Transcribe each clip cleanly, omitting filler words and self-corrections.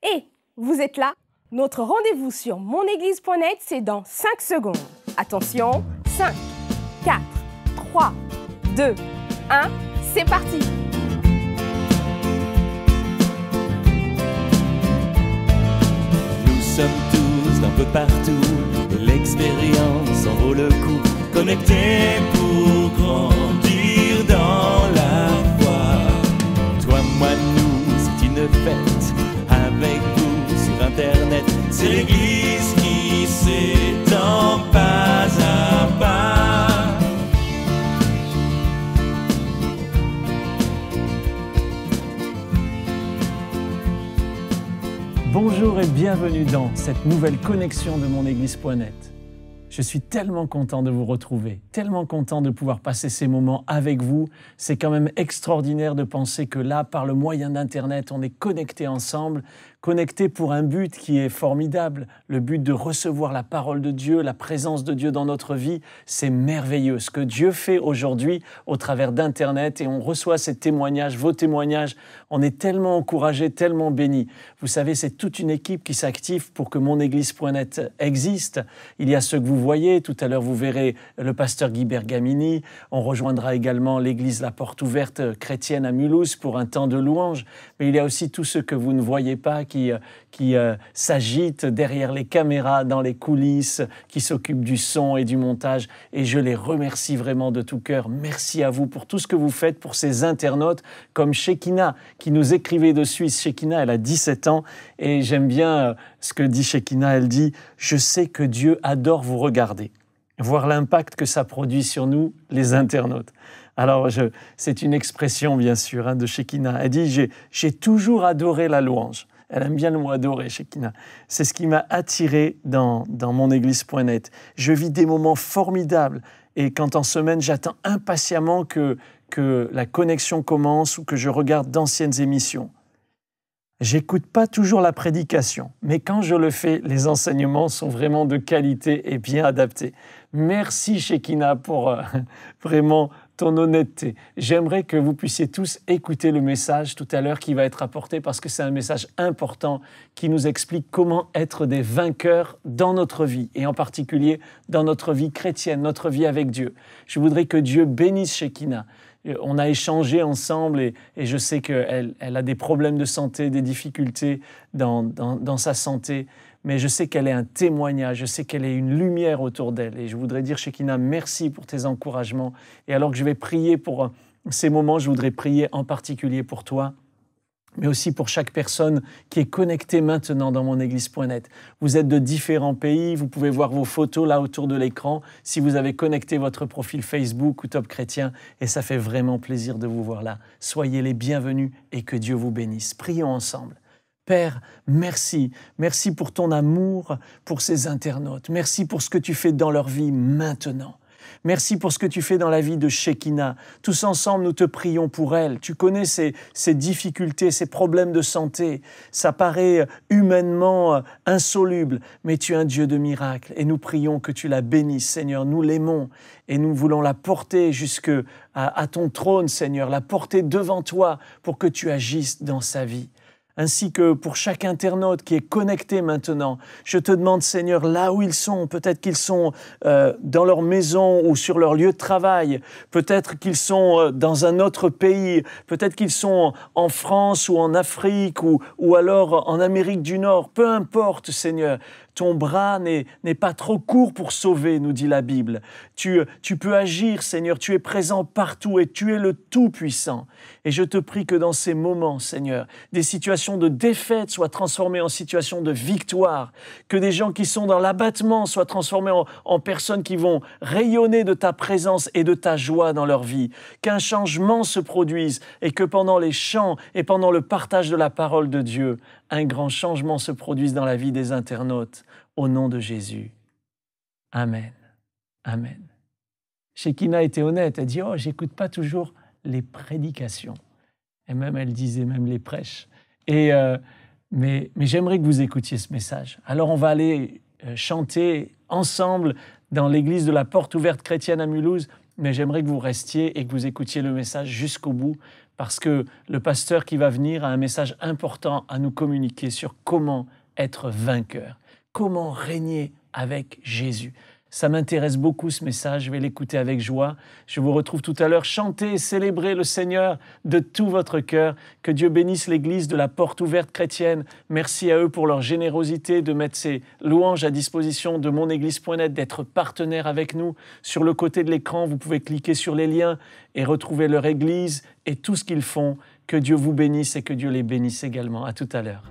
Et vous êtes là? Notre rendez-vous sur monéglise.net, c'est dans 5 secondes. Attention, 5, 4, 3, 2, 1, c'est parti! Nous sommes tous d'un peu partout, et l'expérience en vaut le coup. Connectés pour grandir dans la foi. Toi, moi, nous, c'est une fête. Avec vous sur Internet, c'est l'Église qui s'étend pas à pas. Bonjour et bienvenue dans cette nouvelle connexion de monéglise.net. Je suis tellement content de vous retrouver, tellement content de pouvoir passer ces moments avec vous. C'est quand même extraordinaire de penser que là, par le moyen d'Internet, on est connectés ensemble, connectés pour un but qui est formidable, le but de recevoir la parole de Dieu, la présence de Dieu dans notre vie. C'est merveilleux ce que Dieu fait aujourd'hui au travers d'Internet et on reçoit ces témoignages, vos témoignages. On est tellement encouragés, tellement bénis. Vous savez, c'est toute une équipe qui s'active pour que monéglise.net existe. Il y a ceux que vous voyez, tout à l'heure vous verrez le pasteur Guy Bergamini. On rejoindra également l'église La Porte Ouverte chrétienne à Mulhouse pour un temps de louange. Mais il y a aussi tous ceux que vous ne voyez pas qui s'agitent derrière les caméras, dans les coulisses, qui s'occupent du son et du montage. Et je les remercie vraiment de tout cœur. Merci à vous pour tout ce que vous faites pour ces internautes comme Shekina qui nous écrivait de Suisse. Shekina, elle a 17 ans et j'aime bien ce que dit Shekina. Elle dit « Je sais que Dieu adore vous regarder ». Voir l'impact que ça produit sur nous, les internautes. Alors, c'est une expression, bien sûr, de Shekina. Elle dit « J'ai toujours adoré la louange ». Elle aime bien le mot « adorer », Shekina. C'est ce qui m'a attiré dans monéglise.net. Je vis des moments formidables et quand en semaine, j'attends impatiemment que la connexion commence ou que je regarde d'anciennes émissions. J'écoute pas toujours la prédication, mais quand je le fais, les enseignements sont vraiment de qualité et bien adaptés. Merci Shekina pour vraiment ton honnêteté. J'aimerais que vous puissiez tous écouter le message tout à l'heure qui va être apporté parce que c'est un message important qui nous explique comment être des vainqueurs dans notre vie et en particulier dans notre vie chrétienne, notre vie avec Dieu. Je voudrais que Dieu bénisse Shekina. On a échangé ensemble et je sais qu'elle a des problèmes de santé, des difficultés dans sa santé, mais je sais qu'elle est un témoignage, je sais qu'elle est une lumière autour d'elle. Et je voudrais dire, Shekina, merci pour tes encouragements. Et alors que je vais prier pour ces moments, je voudrais prier en particulier pour toi, mais aussi pour chaque personne qui est connectée maintenant dans monéglise.net. Vous êtes de différents pays, vous pouvez voir vos photos là autour de l'écran, si vous avez connecté votre profil Facebook ou Top Chrétien, et ça fait vraiment plaisir de vous voir là. Soyez les bienvenus et que Dieu vous bénisse. Prions ensemble. Père, merci. Merci pour ton amour pour ces internautes. Merci pour ce que tu fais dans leur vie maintenant. Merci pour ce que tu fais dans la vie de Shekina. Tous ensemble, nous te prions pour elle. Tu connais ses difficultés, ses problèmes de santé. Ça paraît humainement insoluble, mais tu es un Dieu de miracles. Et nous prions que tu la bénisses, Seigneur. Nous l'aimons et nous voulons la porter jusque à ton trône, Seigneur. La porter devant toi pour que tu agisses dans sa vie. Ainsi que pour chaque internaute qui est connecté maintenant. Je te demande, Seigneur, là où ils sont, peut-être qu'ils sont dans leur maison ou sur leur lieu de travail, peut-être qu'ils sont dans un autre pays, peut-être qu'ils sont en France ou en Afrique ou alors en Amérique du Nord, peu importe, Seigneur. Ton bras n'est pas trop court pour sauver, nous dit la Bible. Tu peux agir, Seigneur, tu es présent partout et tu es le Tout-Puissant. Et je te prie que dans ces moments, Seigneur, des situations de défaite soient transformées en situations de victoire, que des gens qui sont dans l'abattement soient transformés en personnes qui vont rayonner de ta présence et de ta joie dans leur vie, qu'un changement se produise et que pendant les chants et pendant le partage de la parole de Dieu, un grand changement se produise dans la vie des internautes. Au nom de Jésus. Amen. Amen. Shekina était honnête. Elle dit « Oh, j'écoute pas toujours les prédications. » Et même, elle disait même les prêches. Mais j'aimerais que vous écoutiez ce message. Alors, on va aller chanter ensemble dans l'église de la Porte Ouverte chrétienne à Mulhouse. Mais j'aimerais que vous restiez et que vous écoutiez le message jusqu'au bout parce que le pasteur qui va venir a un message important à nous communiquer sur comment être vainqueur, comment régner avec Jésus. Ça m'intéresse beaucoup ce message, je vais l'écouter avec joie. Je vous retrouve tout à l'heure. Chantez et célébrez le Seigneur de tout votre cœur. Que Dieu bénisse l'Église de la Porte Ouverte Chrétienne. Merci à eux pour leur générosité de mettre ces louanges à disposition de monéglise.net, d'être partenaire avec nous. Sur le côté de l'écran, vous pouvez cliquer sur les liens et retrouver leur Église et tout ce qu'ils font. Que Dieu vous bénisse et que Dieu les bénisse également. À tout à l'heure.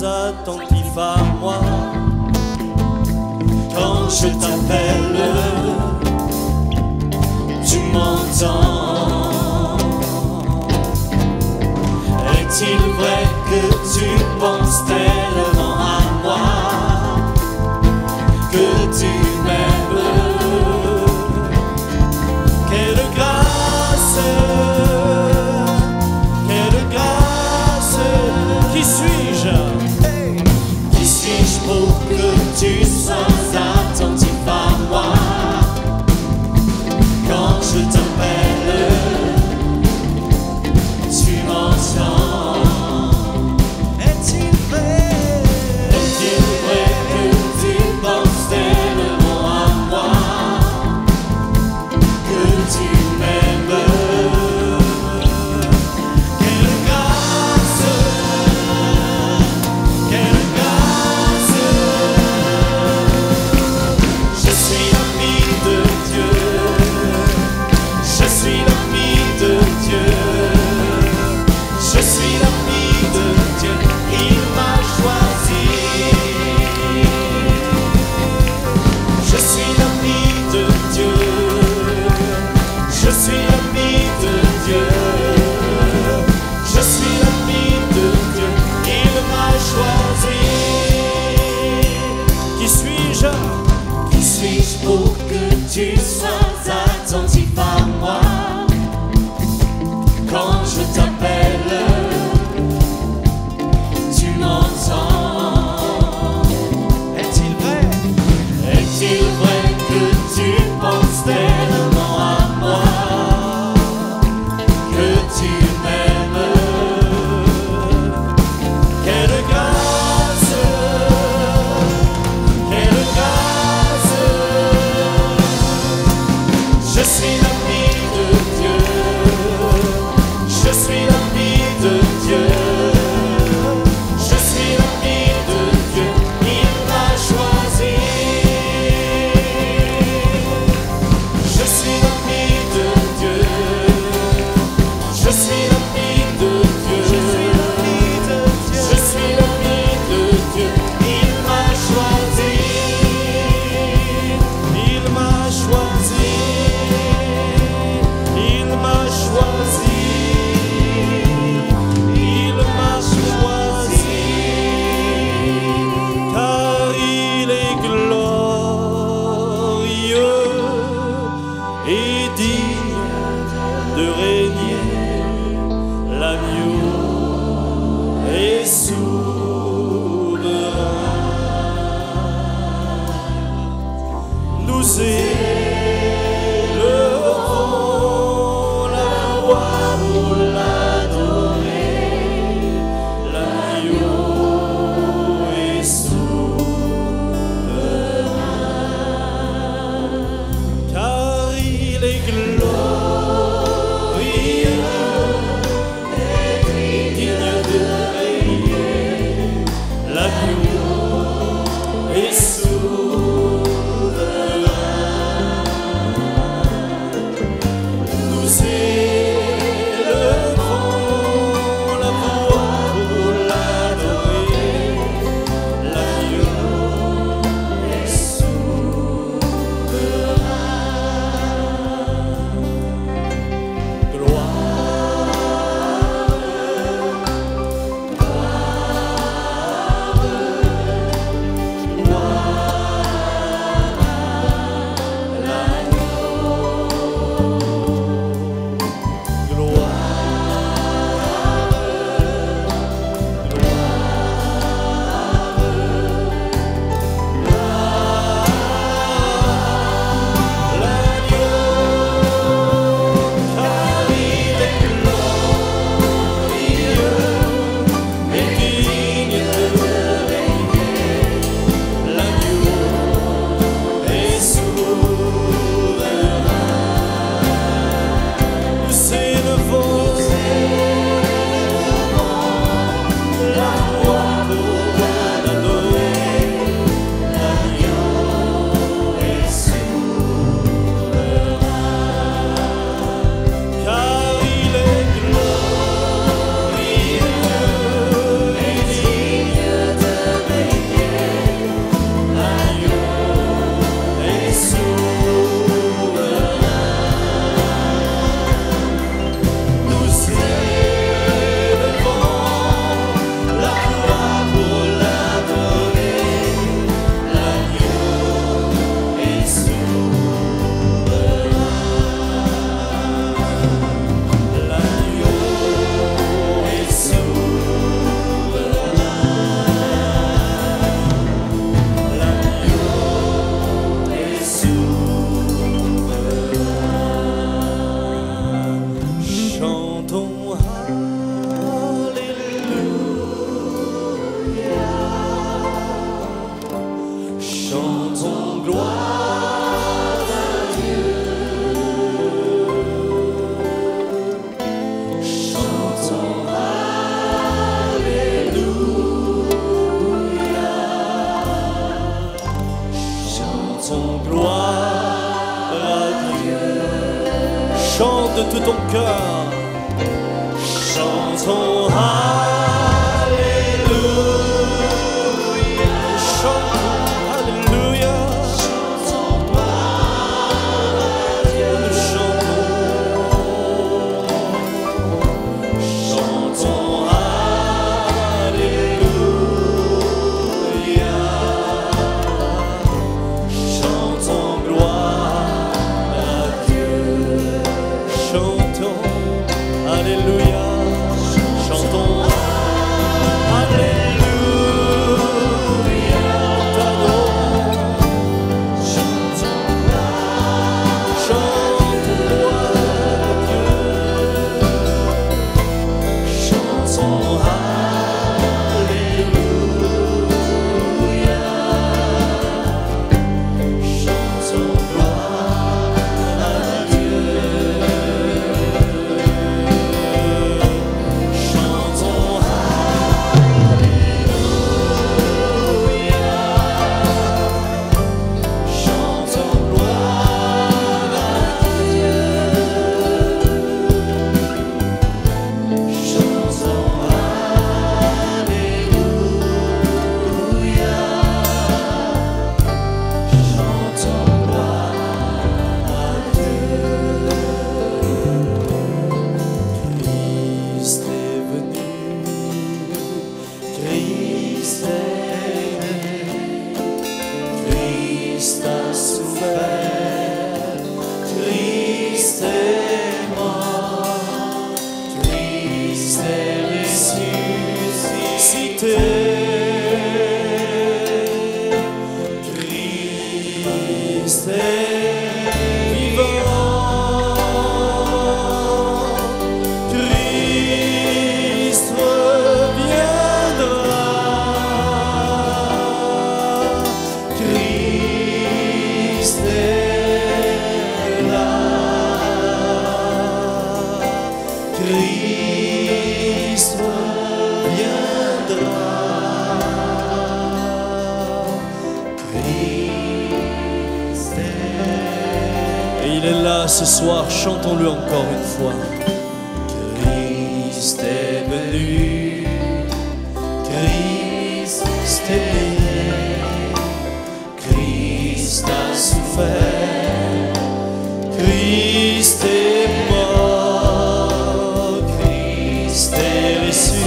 Attentif à moi quand je t'appelle, tu m'entends. Est-il vrai que tu penses tellement à moi, que tu m'aimes? Quelle grâce, quelle grâce. Qui suis-je? Pour que tu sois attentif à moi quand je t'appelle, tu m'entends. Est-il vrai Je suis l'ami de Dieu. Je suis l'ami de Dieu. Je suis l'ami de Dieu. Il m'a choisi. Je suis l'ami de Dieu. Je suis l'ami de Dieu. Je suis l'ami de Dieu. Je suis l'ami de Dieu. Il m'a choisi. Il m'a choisi. Il m'a choisi. Il m'a choisi. Car il est glorieux et digne de régner. L'agneau est souverain. Nous élevons la voix pour l'adorer. L'agneau est souverain. Car il est glorieux. L'agneau est souverain. Nous élevons la voix pour l'adorer. L'agneau est souverain. Chante de tout ton cœur. Chantons Alléluia. Chantons Alléluia. Chantons gloire à Dieu. Chantons Alléluia. Chantons gloire à Dieu. Chantons Alléluia, chantons Ce soir, chantons-le encore une fois. Christ est venu, Christ est né, Christ a souffert, Christ est mort, Christ est ressuscité.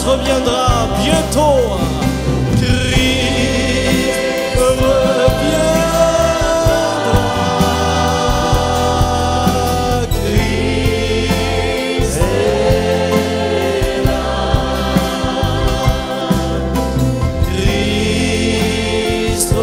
Reviendra bientôt. Christ reviendra. Christ est là. Christ reviendra. Christ est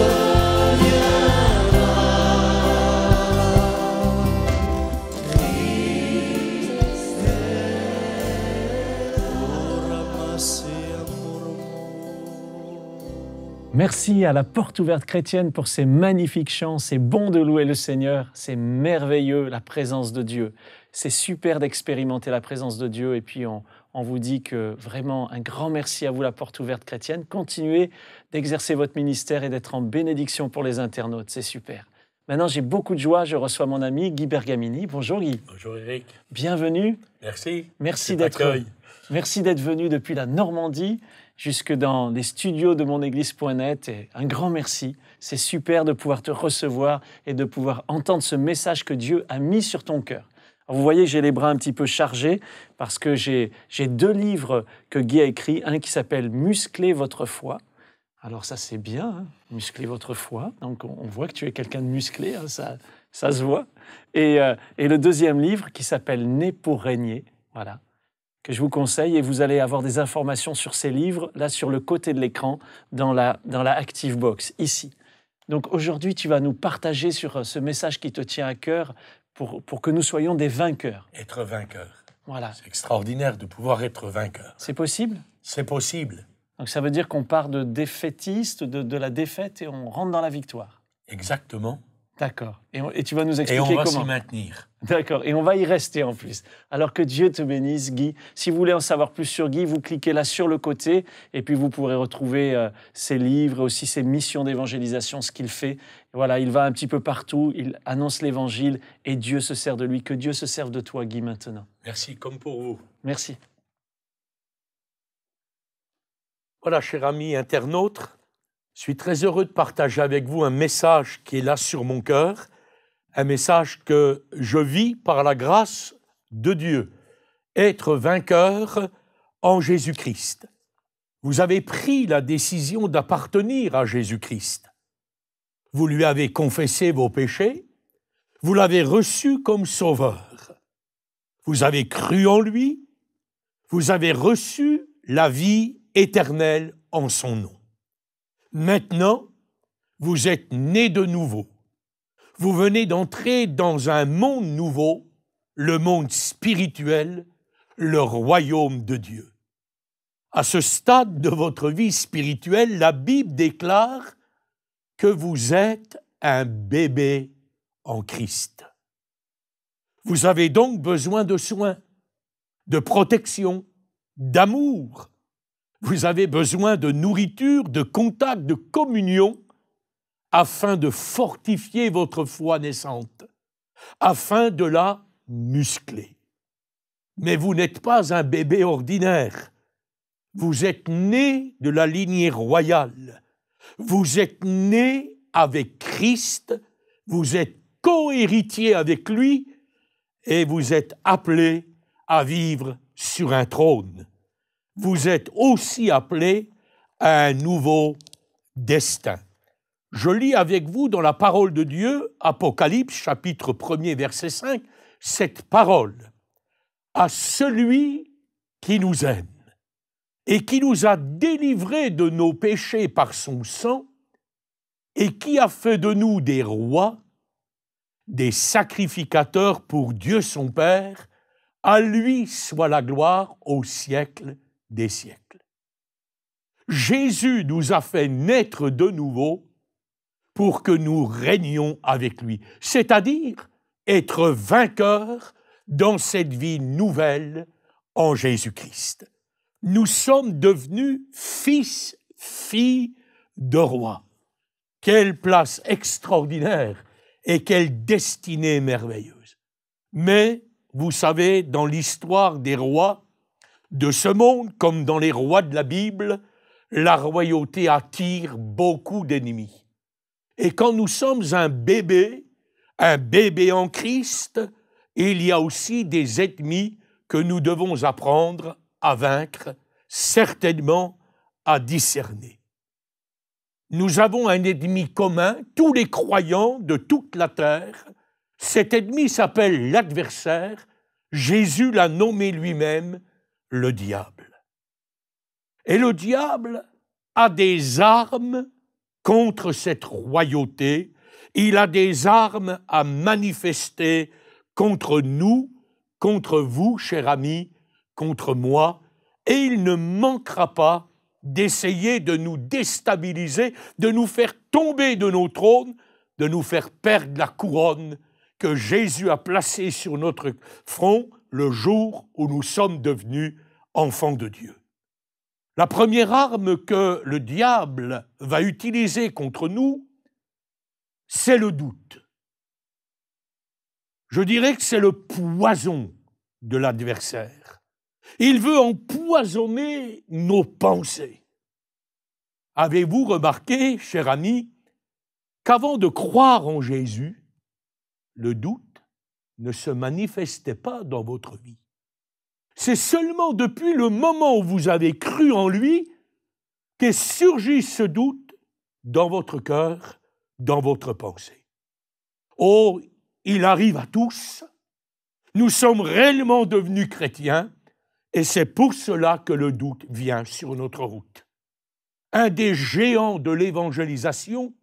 Merci à la Porte Ouverte Chrétienne pour ces magnifiques chants. C'est bon de louer le Seigneur, c'est merveilleux la présence de Dieu. C'est super d'expérimenter la présence de Dieu et puis on vous dit que vraiment un grand merci à vous la Porte Ouverte Chrétienne. Continuez d'exercer votre ministère et d'être en bénédiction pour les internautes, c'est super. Maintenant j'ai beaucoup de joie, je reçois mon ami Guy Bergamini. Bonjour Guy. Bonjour Eric. Bienvenue. Merci. Merci d'être venu depuis la Normandie jusque dans les studios de monéglise.net et un grand merci. C'est super de pouvoir te recevoir et de pouvoir entendre ce message que Dieu a mis sur ton cœur. Alors vous voyez, j'ai les bras un petit peu chargés parce que j'ai 2 livres que Guy a écrits, un qui s'appelle « Muscler votre foi ». Alors ça c'est bien, hein, muscler votre foi. Donc on voit que tu es quelqu'un de musclé, hein, ça se voit. Et le 2e livre qui s'appelle « Né pour régner ». Voilà. Que je vous conseille et vous allez avoir des informations sur ces livres, là sur le côté de l'écran, dans la Active Box, ici. Donc aujourd'hui, tu vas nous partager sur ce message qui te tient à cœur pour que nous soyons des vainqueurs. Être vainqueur. Voilà. C'est extraordinaire de pouvoir être vainqueur. C'est possible ? C'est possible. Donc ça veut dire qu'on part de défaitiste, de la défaite et on rentre dans la victoire. Exactement. D'accord. Et tu vas nous expliquer comment. Et on va s'y maintenir. D'accord. Et on va y rester en plus. Alors que Dieu te bénisse, Guy. Si vous voulez en savoir plus sur Guy, vous cliquez là sur le côté et puis vous pourrez retrouver ses livres et aussi ses missions d'évangélisation, ce qu'il fait. Et voilà, il va un petit peu partout, il annonce l'évangile et Dieu se sert de lui. Que Dieu se serve de toi, Guy, maintenant. Merci, comme pour vous. Merci. Voilà, cher ami internaute, je suis très heureux de partager avec vous un message qui est là sur mon cœur, un message que je vis par la grâce de Dieu. Être vainqueur en Jésus-Christ. Vous avez pris la décision d'appartenir à Jésus-Christ. Vous lui avez confessé vos péchés, vous l'avez reçu comme sauveur. Vous avez cru en lui, vous avez reçu la vie éternelle en son nom. Maintenant, vous êtes nés de nouveau. Vous venez d'entrer dans un monde nouveau, le monde spirituel, le royaume de Dieu. À ce stade de votre vie spirituelle, la Bible déclare que vous êtes un bébé en Christ. Vous avez donc besoin de soins, de protection, d'amour, Vous avez besoin de nourriture, de contact, de communion, afin de fortifier votre foi naissante, afin de la muscler. Mais vous n'êtes pas un bébé ordinaire. Vous êtes né de la lignée royale. Vous êtes né avec Christ. Vous êtes co-héritier avec lui et vous êtes appelé à vivre sur un trône. Vous êtes aussi appelé à un nouveau destin. Je lis avec vous dans la parole de Dieu, Apocalypse, chapitre 1er, verset 5, cette parole. À celui qui nous aime et qui nous a délivrés de nos péchés par son sang et qui a fait de nous des rois, des sacrificateurs pour Dieu son Père, à lui soit la gloire au siècle des siècles. Jésus nous a fait naître de nouveau pour que nous régnions avec lui, c'est-à-dire être vainqueurs dans cette vie nouvelle en Jésus-Christ. Nous sommes devenus fils, filles de rois. Quelle place extraordinaire et quelle destinée merveilleuse. Mais, vous savez, dans l'histoire des rois de ce monde, comme dans les rois de la Bible, la royauté attire beaucoup d'ennemis. Et quand nous sommes un bébé en Christ, il y a aussi des ennemis que nous devons apprendre à vaincre, certainement à discerner. Nous avons un ennemi commun, tous les croyants de toute la terre. Cet ennemi s'appelle l'adversaire. Jésus l'a nommé lui-même le diable. Et le diable a des armes contre cette royauté. Il a des armes à manifester contre nous, contre vous, chers amis, contre moi, et il ne manquera pas d'essayer de nous déstabiliser, de nous faire tomber de nos trônes, de nous faire perdre la couronne que Jésus a placée sur notre front le jour où nous sommes devenus enfants de Dieu. La première arme que le diable va utiliser contre nous, c'est le doute. Je dirais que c'est le poison de l'adversaire. Il veut empoisonner nos pensées. Avez-vous remarqué, cher ami, qu'avant de croire en Jésus, le doute ne se manifestait pas dans votre vie? C'est seulement depuis le moment où vous avez cru en lui qu'est surgi ce doute dans votre cœur, dans votre pensée. Oh, il arrive à tous. Nous sommes réellement devenus chrétiens et c'est pour cela que le doute vient sur notre route. Un des géants de l'évangélisation,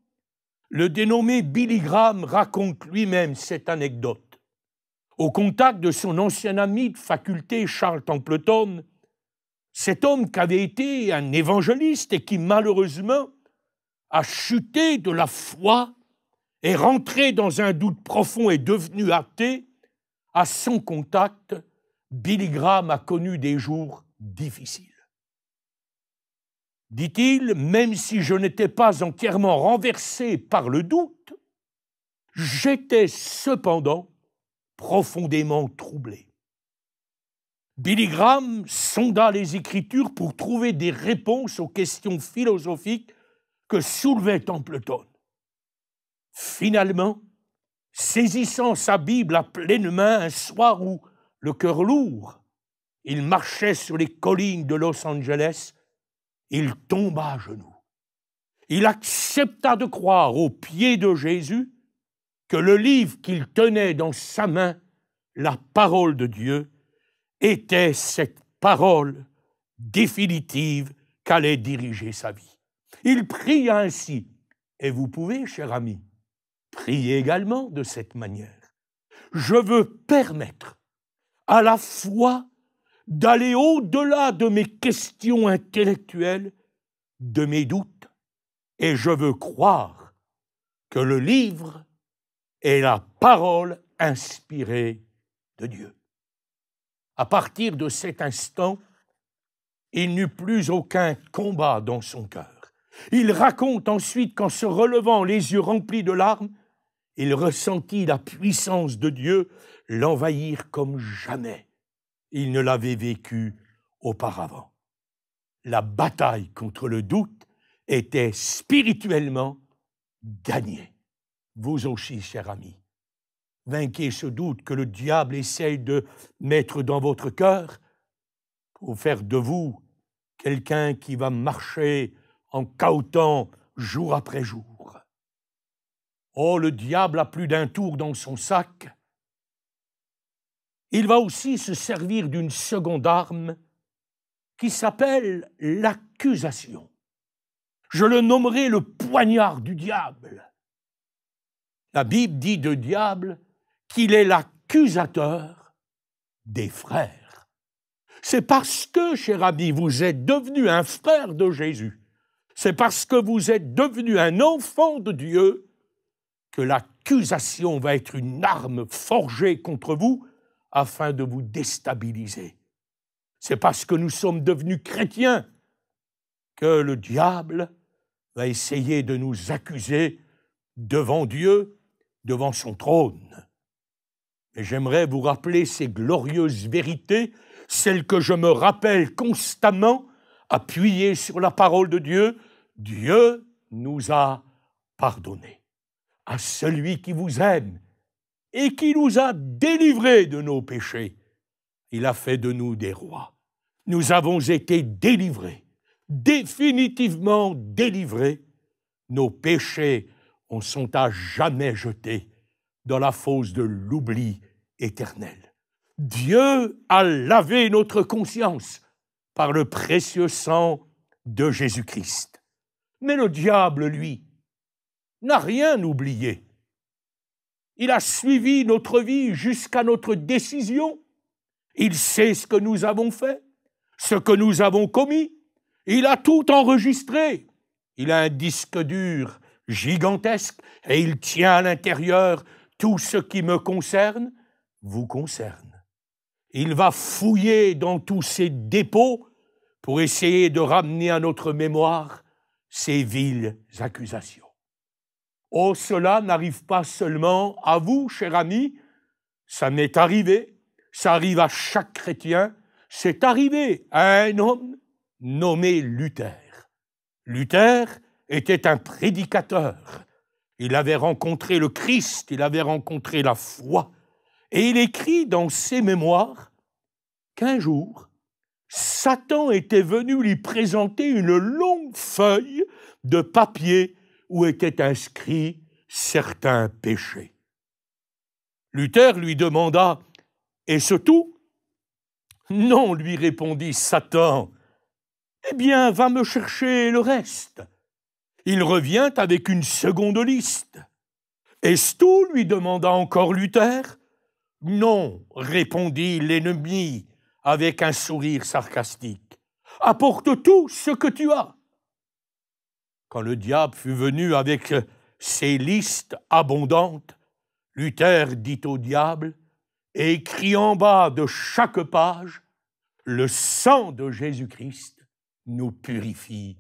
le dénommé Billy Graham, raconte lui-même cette anecdote. Au contact de son ancien ami de faculté, Charles Templeton, cet homme qui avait été un évangéliste et qui malheureusement a chuté de la foi, est rentré dans un doute profond et devenu athée, à son contact, Billy Graham a connu des jours difficiles. Dit-il, même si je n'étais pas entièrement renversé par le doute, j'étais cependant profondément troublé. Billy Graham sonda les Écritures pour trouver des réponses aux questions philosophiques que soulevait Templeton. Finalement, saisissant sa Bible à pleine main un soir où, le cœur lourd, il marchait sur les collines de Los Angeles, il tomba à genoux. Il accepta de croire aux pieds de Jésus que le livre qu'il tenait dans sa main, la parole de Dieu, était cette parole définitive qu'allait diriger sa vie. Il pria ainsi, et vous pouvez, cher ami, prier également de cette manière. Je veux permettre à la fois d'aller au-delà de mes questions intellectuelles, de mes doutes, et je veux croire que le livre est la parole inspirée de Dieu. À partir de cet instant, il n'eut plus aucun combat dans son cœur. Il raconte ensuite qu'en se relevant les yeux remplis de larmes, il ressentit la puissance de Dieu l'envahir comme jamais il ne l'avait vécu auparavant. La bataille contre le doute était spirituellement gagnée. Vous aussi, cher ami, vainquez ce doute que le diable essaye de mettre dans votre cœur pour faire de vous quelqu'un qui va marcher en cahotant jour après jour. Oh, le diable a plus d'un tour dans son sac. Il va aussi se servir d'une seconde arme qui s'appelle l'accusation. Je le nommerai le poignard du diable. La Bible dit de diable qu'il est l'accusateur des frères. C'est parce que, cher ami, vous êtes devenu un frère de Jésus, c'est parce que vous êtes devenu un enfant de Dieu que l'accusation va être une arme forgée contre vous afin de vous déstabiliser. C'est parce que nous sommes devenus chrétiens que le diable va essayer de nous accuser devant Dieu, devant son trône. Et j'aimerais vous rappeler ces glorieuses vérités, celles que je me rappelle constamment, appuyées sur la parole de Dieu. Dieu nous a pardonné. À celui qui vous aime et qui nous a délivrés de nos péchés, il a fait de nous des rois. Nous avons été délivrés, définitivement délivrés. Nos péchés en sont à jamais jetés dans la fosse de l'oubli éternel. Dieu a lavé notre conscience par le précieux sang de Jésus-Christ. Mais le diable, lui, n'a rien oublié. Il a suivi notre vie jusqu'à notre décision. Il sait ce que nous avons fait, ce que nous avons commis. Il a tout enregistré. Il a un disque dur gigantesque et il tient à l'intérieur tout ce qui me concerne, vous concerne. Il va fouiller dans tous ces dépôts pour essayer de ramener à notre mémoire ces viles accusations. Oh, cela n'arrive pas seulement à vous, cher ami, ça m'est arrivé, ça arrive à chaque chrétien, c'est arrivé à un homme nommé Luther. Luther était un prédicateur. Il avait rencontré le Christ, il avait rencontré la foi, et il écrit dans ses mémoires qu'un jour, Satan était venu lui présenter une longue feuille de papier où étaient inscrits certains péchés. Luther lui demanda « Est-ce tout ?» « Non, lui répondit Satan. « Eh bien, va me chercher le reste. » Il revient avec une seconde liste. « Est-ce tout ?» lui demanda encore Luther. « Non, répondit l'ennemi avec un sourire sarcastique. « Apporte tout ce que tu as. » Quand le diable fut venu avec ses listes abondantes, Luther dit au diable, et écrit en bas de chaque page, « Le sang de Jésus-Christ nous purifie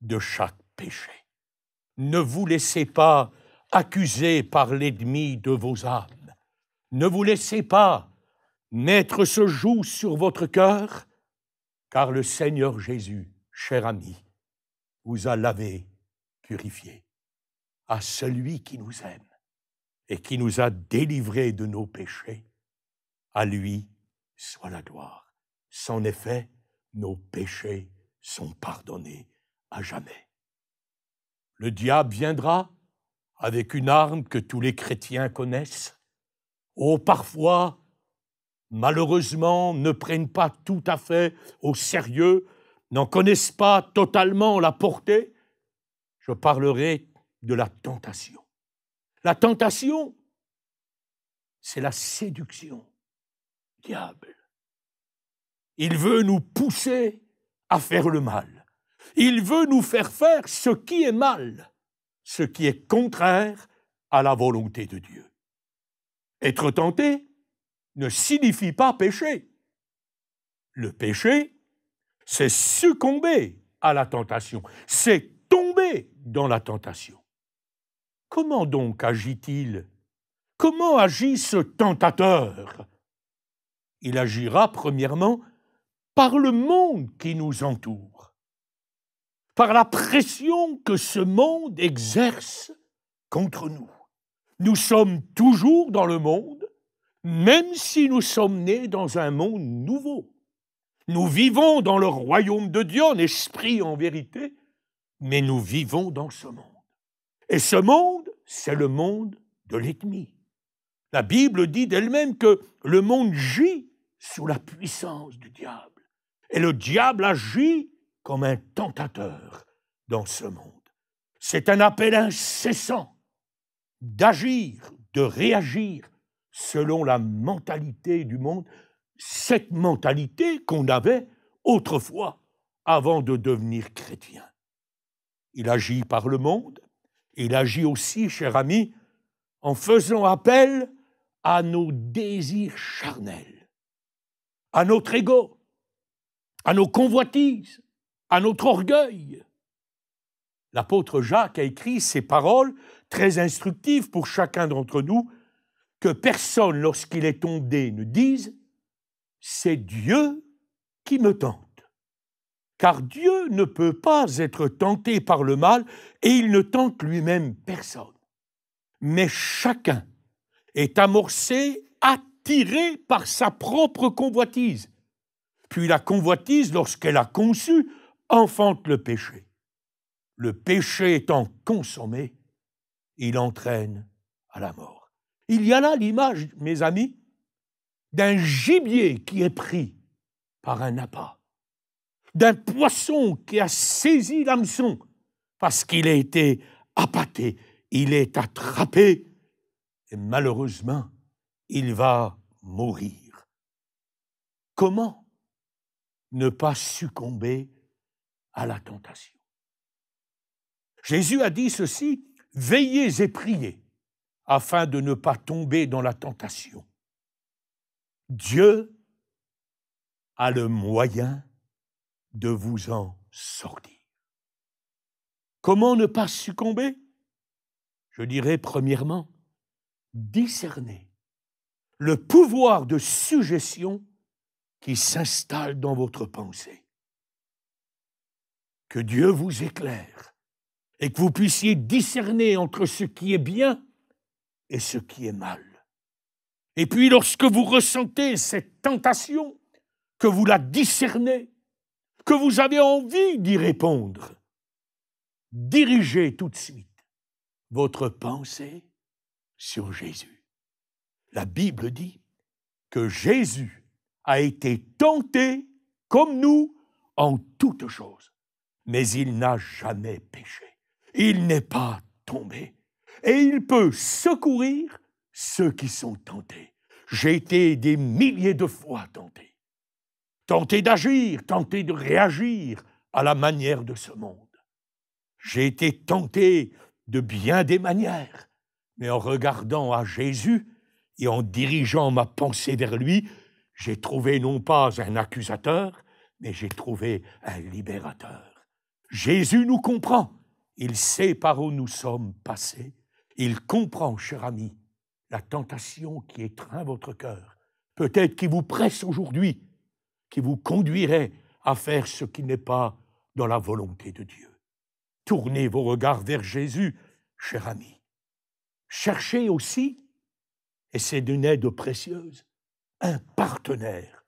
de chaque péché. » Ne vous laissez pas accuser par l'ennemi de vos âmes. Ne vous laissez pas mettre ce joug sur votre cœur, car le Seigneur Jésus, cher ami, vous a lavé, purifié. À celui qui nous aime et qui nous a délivrés de nos péchés, à lui soit la gloire. Sans effet, nos péchés sont pardonnés à jamais. Le diable viendra avec une arme que tous les chrétiens connaissent. Oh, parfois, malheureusement, ne prennent pas tout à fait au sérieux, n'en connaissent pas totalement la portée. Je parlerai de la tentation. La tentation, c'est la séduction du diable. Il veut nous pousser à faire le mal. Il veut nous faire faire ce qui est mal, ce qui est contraire à la volonté de Dieu. Être tenté ne signifie pas pécher. Le péché, c'est succomber à la tentation, c'est tomber dans la tentation. Comment donc agit-il? Comment agit ce tentateur? Il agira premièrement par le monde qui nous entoure, par la pression que ce monde exerce contre nous. Nous sommes toujours dans le monde, même si nous sommes nés dans un monde nouveau. Nous vivons dans le royaume de Dieu en esprit, en vérité, mais nous vivons dans ce monde. Et ce monde, c'est le monde de l'ennemi. La Bible dit d'elle-même que le monde gît sous la puissance du diable. Et le diable agit comme un tentateur dans ce monde. C'est un appel incessant d'agir, de réagir selon la mentalité du monde, cette mentalité qu'on avait autrefois avant de devenir chrétien. Il agit par le monde, il agit aussi, cher ami, en faisant appel à nos désirs charnels, à notre ego, à nos convoitises, à notre orgueil. L'apôtre Jacques a écrit ces paroles très instructives pour chacun d'entre nous, que personne, lorsqu'il est tombé, ne dise « c'est Dieu qui me tente ». Car Dieu ne peut pas être tenté par le mal et il ne tente lui-même personne. Mais chacun est amorcé, attiré par sa propre convoitise. Puis la convoitise, lorsqu'elle a conçu, enfante le péché. Le péché étant consommé, il entraîne à la mort. Il y a là l'image, mes amis, d'un gibier qui est pris par un appât, d'un poisson qui a saisi l'hameçon parce qu'il a été appâté, il est attrapé et malheureusement, il va mourir. Comment ne pas succomber à la tentation? Jésus a dit ceci, « Veillez et priez, afin de ne pas tomber dans la tentation. » Dieu a le moyen de vous en sortir. Comment ne pas succomber? Je dirais premièrement, discerner le pouvoir de suggestion qui s'installe dans votre pensée. Que Dieu vous éclaire et que vous puissiez discerner entre ce qui est bien et ce qui est mal. Et puis lorsque vous ressentez cette tentation, que vous la discernez, que vous avez envie d'y répondre, dirigez tout de suite votre pensée sur Jésus. La Bible dit que Jésus a été tenté comme nous en toutes choses, mais il n'a jamais péché. Il n'est pas tombé et il peut secourir ceux qui sont tentés. J'ai été des milliers de fois tenté. Tenté d'agir, tenté de réagir à la manière de ce monde. J'ai été tenté de bien des manières, mais en regardant à Jésus et en dirigeant ma pensée vers lui, j'ai trouvé non pas un accusateur, mais j'ai trouvé un libérateur. Jésus nous comprend. Il sait par où nous sommes passés. Il comprend, cher ami, la tentation qui étreint votre cœur, peut-être qui vous presse aujourd'hui, qui vous conduirait à faire ce qui n'est pas dans la volonté de Dieu. Tournez vos regards vers Jésus, cher ami. Cherchez aussi, et c'est d'une aide précieuse, un partenaire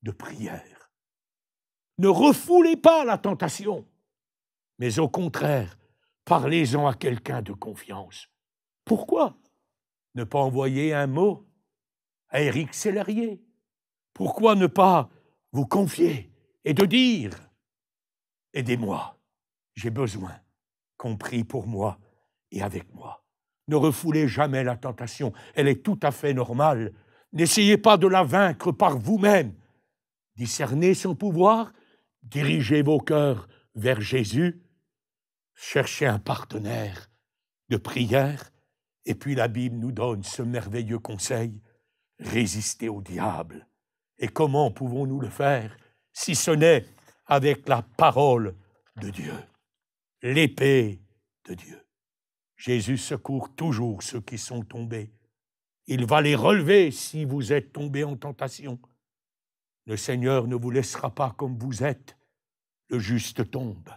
de prière. Ne refoulez pas la tentation, mais au contraire, parlez-en à quelqu'un de confiance. Pourquoi ne pas envoyer un mot à Éric Sellerier? Pourquoi ne pas vous confier et de dire « Aidez-moi, j'ai besoin qu'on prie pour moi et avec moi ». Ne refoulez jamais la tentation, elle est tout à fait normale. N'essayez pas de la vaincre par vous-même. Discernez son pouvoir, dirigez vos cœurs vers Jésus, cherchez un partenaire de prière, et puis la Bible nous donne ce merveilleux conseil, résister au diable. Et comment pouvons-nous le faire si ce n'est avec la parole de Dieu, l'épée de Dieu. Jésus secourt toujours ceux qui sont tombés. Il va les relever si vous êtes tombés en tentation. Le Seigneur ne vous laissera pas comme vous êtes. Le juste tombe,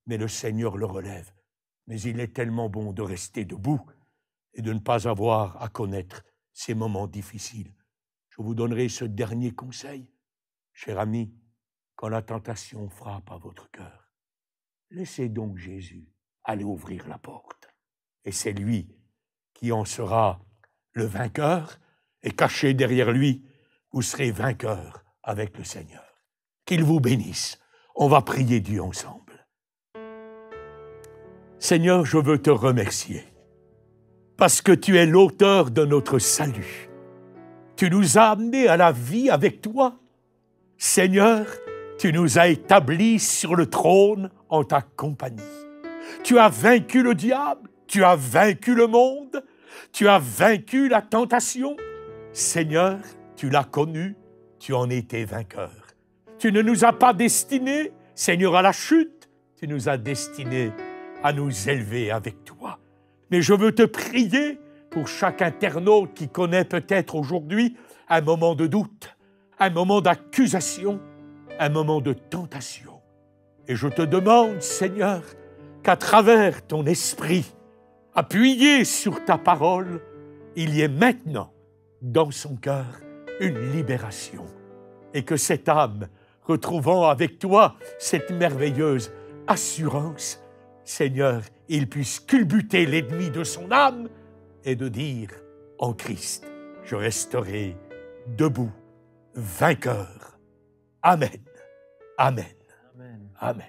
mais le Seigneur le relève. Mais il est tellement bon de rester debout et de ne pas avoir à connaître ces moments difficiles. Je vous donnerai ce dernier conseil, cher ami, quand la tentation frappe à votre cœur. Laissez donc Jésus aller ouvrir la porte. Et c'est lui qui en sera le vainqueur, et caché derrière lui, vous serez vainqueur avec le Seigneur. Qu'il vous bénisse. On va prier Dieu ensemble. Seigneur, je veux te remercier parce que tu es l'auteur de notre salut. Tu nous as amenés à la vie avec toi. Seigneur, tu nous as établis sur le trône en ta compagnie. Tu as vaincu le diable, tu as vaincu le monde, tu as vaincu la tentation. Seigneur, tu l'as connu, tu en étais vainqueur. Tu ne nous as pas destinés, Seigneur, à la chute, tu nous as destinés à nous élever avec toi. Mais je veux te prier pour chaque internaute qui connaît peut-être aujourd'hui un moment de doute, un moment d'accusation, un moment de tentation. Et je te demande, Seigneur, qu'à travers ton esprit, appuyé sur ta parole, il y ait maintenant dans son cœur une libération et que cette âme, retrouvant avec toi cette merveilleuse assurance, Seigneur, il puisse culbuter l'ennemi de son âme et de dire en Christ, je resterai debout, vainqueur. Amen. Amen. Amen. Amen.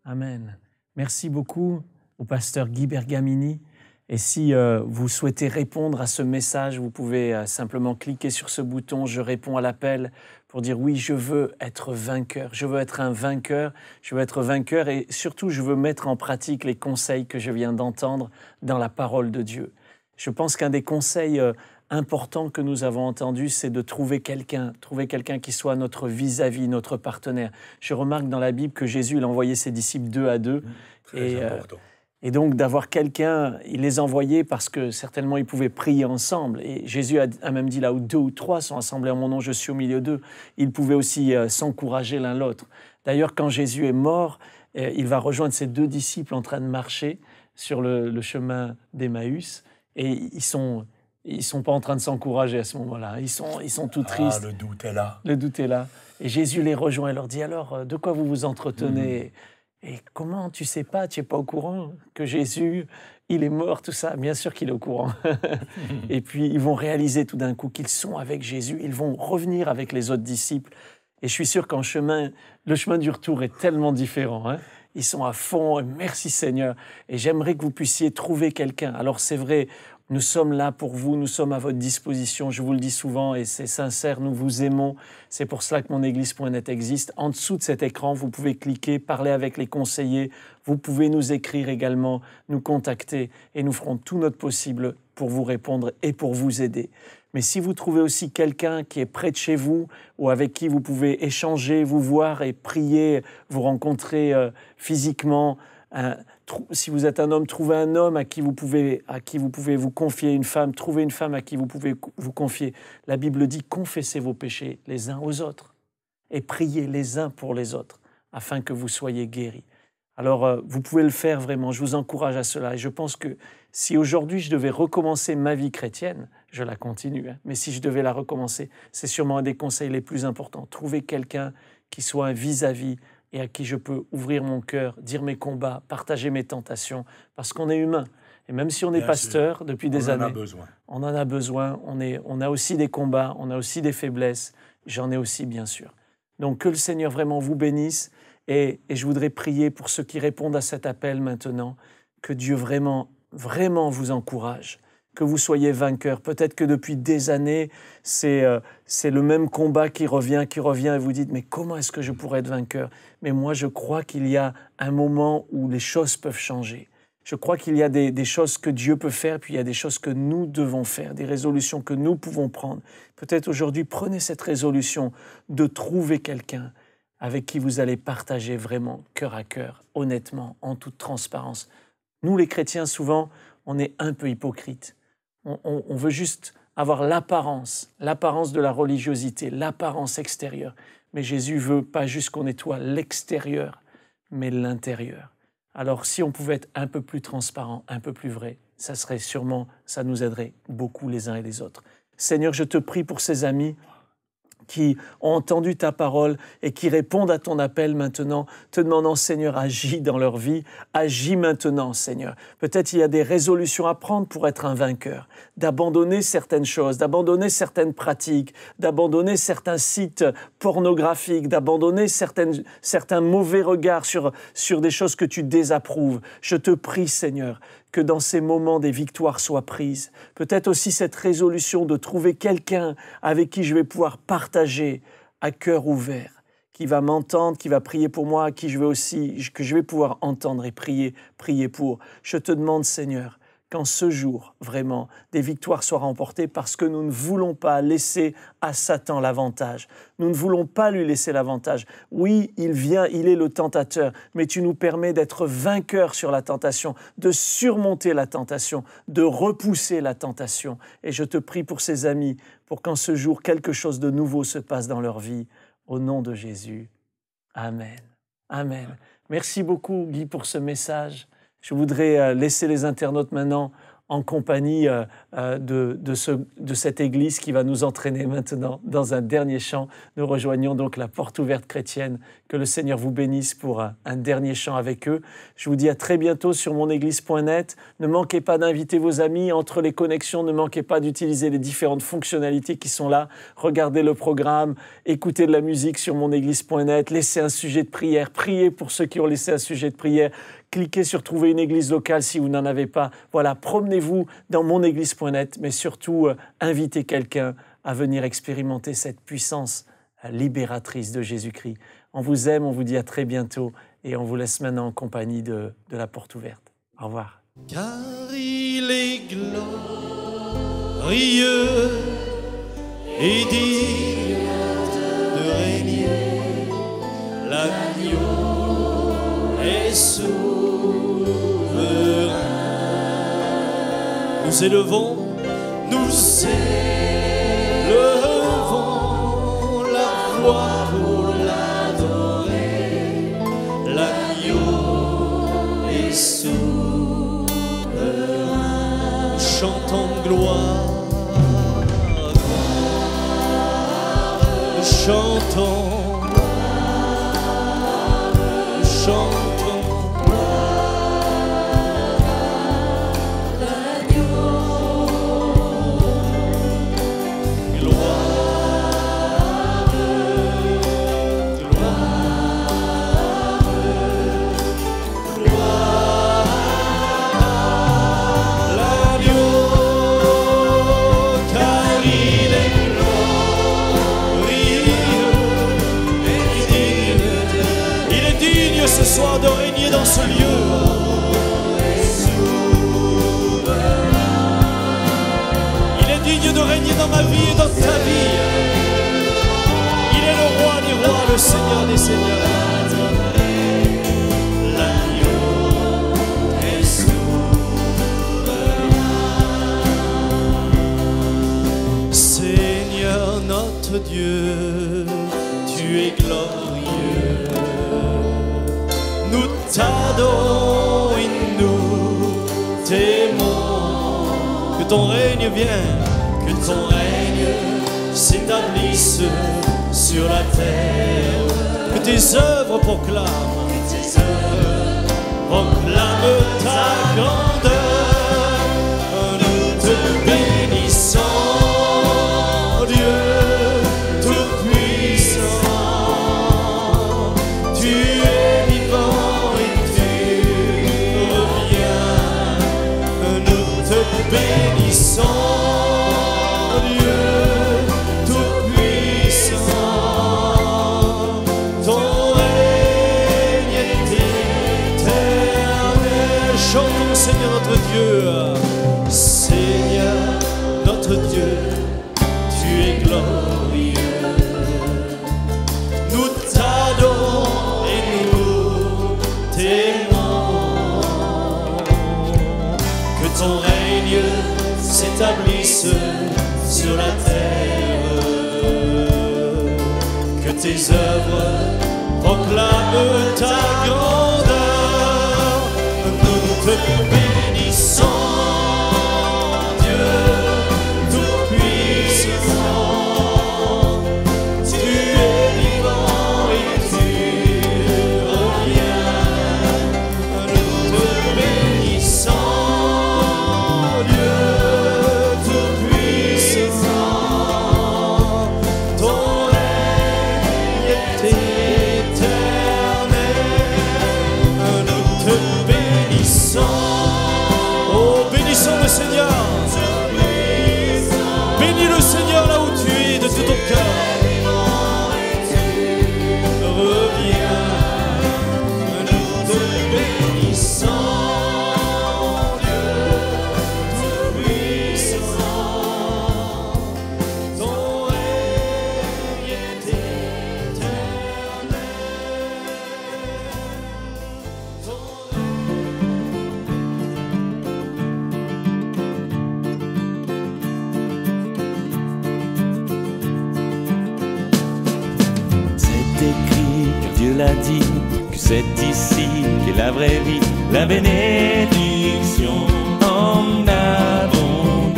Amen. Merci beaucoup au pasteur Guy Bergamini. Et si vous souhaitez répondre à ce message, vous pouvez simplement cliquer sur ce bouton « Je réponds à l'appel » pour dire « Oui, je veux être vainqueur, je veux être un vainqueur, je veux être vainqueur et surtout, je veux mettre en pratique les conseils que je viens d'entendre dans la parole de Dieu. » Je pense qu'un des conseils importants que nous avons entendus, c'est de trouver quelqu'un qui soit notre vis-à-vis, notre partenaire. Je remarque dans la Bible que Jésus il a envoyé ses disciples 2 à 2. Très important. Et donc, d'avoir quelqu'un, il les envoyait parce que certainement, ils pouvaient prier ensemble. Et Jésus a même dit, là où 2 ou 3 sont assemblés en mon nom, je suis au milieu d'eux. Ils pouvaient aussi s'encourager l'un l'autre. D'ailleurs, quand Jésus est mort, il va rejoindre ses 2 disciples en train de marcher sur le chemin d'Emmaüs. Et ils sont pas en train de s'encourager à ce moment-là. Ils sont tout tristes. Le doute est là. Le doute est là. Et Jésus les rejoint et leur dit, alors, de quoi vous vous entretenez ? Et comment tu sais pas, tu n'es pas au courant que Jésus, il est mort, tout ça? Bien sûr qu'il est au courant. Et puis, ils vont réaliser tout d'un coup qu'ils sont avec Jésus. Ils vont revenir avec les autres disciples. Et je suis sûr le chemin du retour est tellement différent. Hein. Ils sont à fond. Merci Seigneur. Et j'aimerais que vous puissiez trouver quelqu'un. Alors c'est vrai, nous sommes là pour vous, nous sommes à votre disposition. Je vous le dis souvent et c'est sincère, nous vous aimons. C'est pour cela que monéglise.net existe. En dessous de cet écran, vous pouvez cliquer, parler avec les conseillers. Vous pouvez nous écrire également, nous contacter et nous ferons tout notre possible pour vous répondre et pour vous aider. Mais si vous trouvez aussi quelqu'un qui est près de chez vous ou avec qui vous pouvez échanger, vous voir et prier, vous rencontrer physiquement, si vous êtes un homme, trouvez un homme à qui vous pouvez vous confier, une femme, trouvez une femme à qui vous pouvez vous confier. La Bible dit « Confessez vos péchés les uns aux autres et priez les uns pour les autres afin que vous soyez guéris. » Alors, vous pouvez le faire vraiment, je vous encourage à cela. Et je pense que si aujourd'hui je devais recommencer ma vie chrétienne, je la continue, hein, mais si je devais la recommencer, c'est sûrement un des conseils les plus importants. Trouver quelqu'un qui soit un vis-à-vis et à qui je peux ouvrir mon cœur, dire mes combats, partager mes tentations, parce qu'on est humain. Et même si on est pasteur depuis des années, on en a besoin, on a aussi des combats, on a aussi des faiblesses, j'en ai aussi bien sûr. Donc que le Seigneur vraiment vous bénisse. Et je voudrais prier pour ceux qui répondent à cet appel maintenant, que Dieu vraiment vous encourage, que vous soyez vainqueurs. Peut-être que depuis des années, c'est le même combat qui revient et vous dites « Mais comment est-ce que je pourrais être vainqueur ?» Mais moi, je crois qu'il y a un moment où les choses peuvent changer. Je crois qu'il y a des choses que Dieu peut faire, puis il y a des choses que nous devons faire, des résolutions que nous pouvons prendre. Peut-être aujourd'hui, prenez cette résolution de trouver quelqu'un avec qui vous allez partager vraiment cœur à cœur, honnêtement, en toute transparence. Nous, les chrétiens, souvent, on est un peu hypocrites. On veut juste avoir l'apparence de la religiosité, l'apparence extérieure. Mais Jésus veut pas juste qu'on nettoie l'extérieur, mais l'intérieur. Alors, si on pouvait être un peu plus transparent, un peu plus vrai, ça nous aiderait beaucoup les uns et les autres. Seigneur, je te prie pour ces amis qui ont entendu ta parole et qui répondent à ton appel maintenant, te demandant, Seigneur, agis dans leur vie, agis maintenant, Seigneur. Peut-être il y a des résolutions à prendre pour être un vainqueur, d'abandonner certaines choses, d'abandonner certaines pratiques, d'abandonner certains sites pornographiques, d'abandonner certains mauvais regards sur des choses que tu désapprouves. Je te prie, Seigneur, que dans ces moments, des victoires soient prises. Peut-être aussi cette résolution de trouver quelqu'un avec qui je vais pouvoir partager à cœur ouvert, qui va m'entendre, qui va prier pour moi, que je vais pouvoir entendre et prier pour. Je te demande, Seigneur, qu'en ce jour, vraiment, des victoires soient remportées parce que nous ne voulons pas laisser à Satan l'avantage. Nous ne voulons pas lui laisser l'avantage. Oui, il est le tentateur, mais tu nous permets d'être vainqueurs sur la tentation, de surmonter la tentation, de repousser la tentation. Et je te prie pour ces amis, pour qu'en ce jour, quelque chose de nouveau se passe dans leur vie. Au nom de Jésus. Amen. Amen. Merci beaucoup, Guy, pour ce message. Je voudrais laisser les internautes maintenant en compagnie de cette Église qui va nous entraîner maintenant dans un dernier chant. Nous rejoignons donc la Porte Ouverte Chrétienne. Que le Seigneur vous bénisse pour un dernier chant avec eux. Je vous dis à très bientôt sur monéglise.net. Ne manquez pas d'inviter vos amis entre les connexions. Ne manquez pas d'utiliser les différentes fonctionnalités qui sont là. Regardez le programme, écoutez de la musique sur monéglise.net. Laissez un sujet de prière. Priez pour ceux qui ont laissé un sujet de prière. Cliquez sur « Trouver une église locale » si vous n'en avez pas. Voilà, promenez-vous dans monéglise.net, mais surtout, invitez quelqu'un à venir expérimenter cette puissance libératrice de Jésus-Christ. On vous aime, on vous dit à très bientôt et on vous laisse maintenant en compagnie de la Porte Ouverte. Au revoir. Car il est glorieux et digne de régner, l'agneau est souverain. Nous élevons la voix pour l'adorer. L'agneau est souverain. Chantons gloire, chantons. De régner dans ce lieu. Il est digne de régner dans ma vie et dans ta vie. Il est le roi des rois, le Seigneur des seigneurs. L'agneau est souverain. Seigneur notre Dieu, tu es glorieux. Nous t'adorons et nous t'aimons. Que ton règne vienne, que ton règne s'établisse sur la terre. Que tes œuvres proclament, ta grandeur. Nous te bénissons, Dieu tout-puissant. Tu es bénissons, Dieu tout-puissant, ton règne est éternel. Chantons Seigneur notre Dieu, Seigneur notre Dieu, tu es glorieux. Nous t'adorons. s'établissent sur la terre, que tes œuvres proclament ta grandeur. Nous te bénissons, Dieu Tout-Puissant. Tu es vivant et tu reviens. Nous te bénissons, Dieu Tout-Puissant. Ton règne est éternel. Nous te bénissons. Oh, bénissons le Seigneur. Bénis le Seigneur là où tu es de tout ton cœur. Reviens. Nous te bénissons, Dieu Tout-Puissant. Ton règne est éternel. C'est écrit, car Dieu l'a dit, que c'est ici qu'est la vraie vie, la bénédiction en abondance.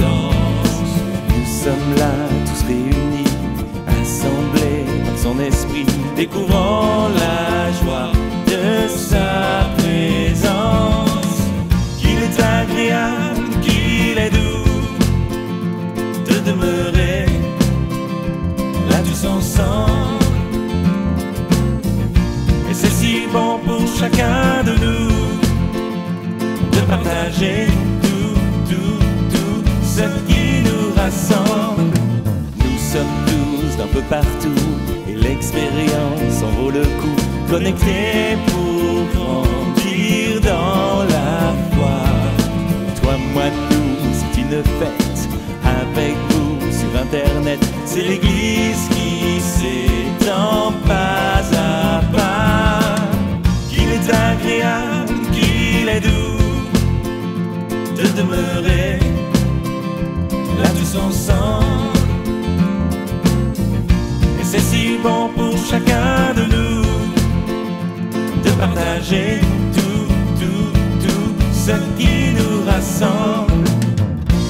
Nous sommes là, tous réunis, assemblés par son esprit, découvrant la joie de sa présence. Qu'il est agréable, qu'il est doux de demeurer là tous ensemble. Et c'est si bon pour chacun de nous de partager tout ce qui nous rassemble. Nous sommes tous d'un peu partout et l'expérience en vaut le coup. Connectés pour grandir dans la foi. Toi, moi, nous, c'est une fête avec vous sur Internet. C'est l'Église qui s'étend pas à pas. Qu'il est agréable, qu'il est doux de demeurer là tous ensemble. Et c'est si bon pour chacun de nous de partager tout ce qui nous rassemble.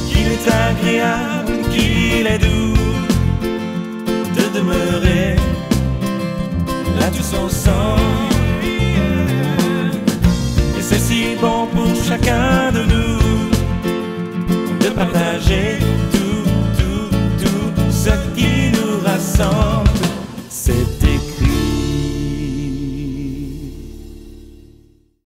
Qu'il est agréable, qu'il est doux de demeurer là tous ensemble. Et c'est si bon pour chacun de nous